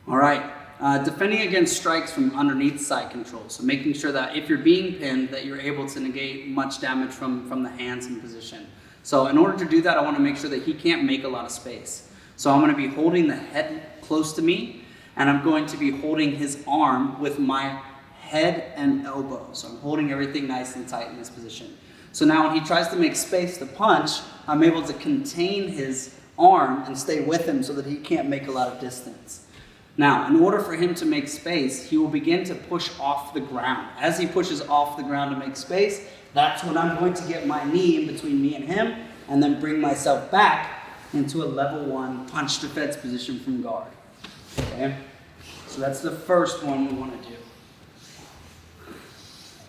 All right. Defending against strikes from underneath side control. So making sure that if you're being pinned, that you're able to negate much damage from the hands in position. So in order to do that, I want to make sure that he can't make a lot of space. So I'm going to be holding the head close to me, and I'm going to be holding his arm with my head and elbow. So I'm holding everything nice and tight in this position. So now when he tries to make space to punch, I'm able to contain his arm and stay with him so that he can't make a lot of distance. Now, in order for him to make space, he will begin to push off the ground. As he pushes off the ground to make space, that's when I'm going to get my knee in between me and him, and then bring myself back into a level 1 punch defense position from guard. Okay? So that's the first one we want to do.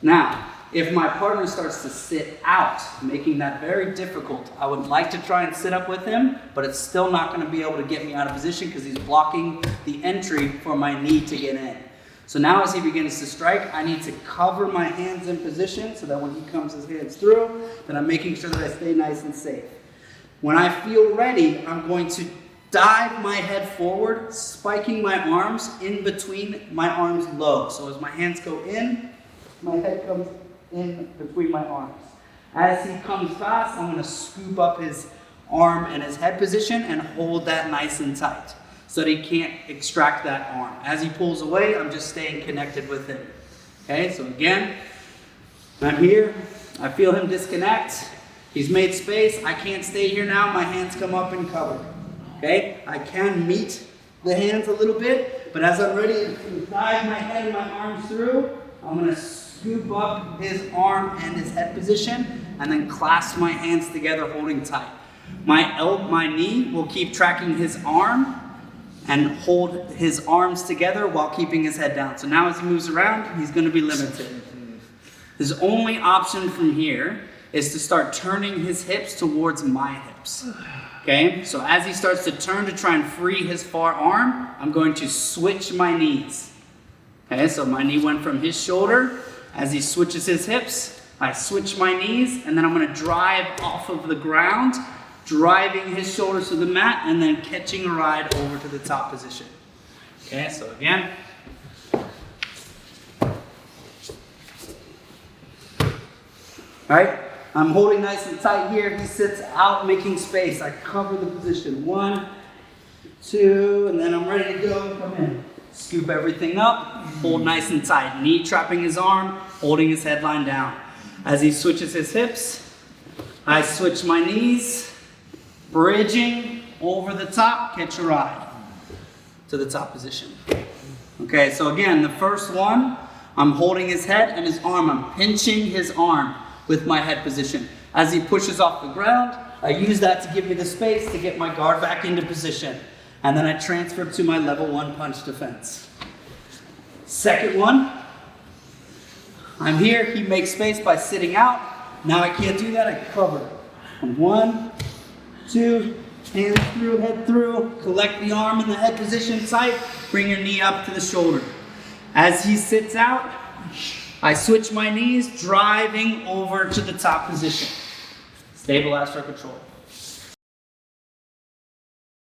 Now, if my partner starts to sit out, making that very difficult, I would like to try and sit up with him, but it's still not going to be able to get me out of position because he's blocking the entry for my knee to get in. So now as he begins to strike, I need to cover my hands in position so that when he comes his hands through, that I'm making sure that I stay nice and safe. When I feel ready, I'm going to dive my head forward, spiking my arms in between my arms low. So as my hands go in, my head comes in between my arms. As he comes fast, I'm going to scoop up his arm and his head position and hold that nice and tight so that he can't extract that arm. As he pulls away, I'm just staying connected with him. Okay, so again, I'm here. I feel him disconnect. He's made space. I can't stay here now. My hands come up and cover. Okay, I can meet the hands a little bit, but as I'm ready to dive my head and my arms through, I'm going to scoop up his arm and his head position, and then clasp my hands together, holding tight. My knee will keep tracking his arm and hold his arms together while keeping his head down. So now as he moves around, he's going to be limited. His only option from here is to start turning his hips towards my hips. Okay, so as he starts to turn to try and free his far arm, I'm going to switch my knees. Okay, so my knee went from his shoulder. As he switches his hips, I switch my knees, and then I'm going to drive off of the ground, driving his shoulders to the mat, and then catching a ride over to the top position. Okay, so again. All right, I'm holding nice and tight here. He sits out, making space. I cover the position. 1, 2, and then I'm ready to go. Come in. Scoop everything up, hold nice and tight. Knee trapping his arm, holding his headline down. As he switches his hips, I switch my knees, bridging over the top, catch a ride to the top position. Okay, so again, the first one, I'm holding his head and his arm. I'm pinching his arm with my head position. As he pushes off the ground, I use that to give me the space to get my guard back into position. And then I transfer to my level 1 punch defense. Second one, I'm here, he makes space by sitting out. Now I can't do that, I cover. 1, 2, hands through, head through, collect the arm in the head position tight, bring your knee up to the shoulder. As he sits out, I switch my knees, driving over to the top position. Stabilize for control.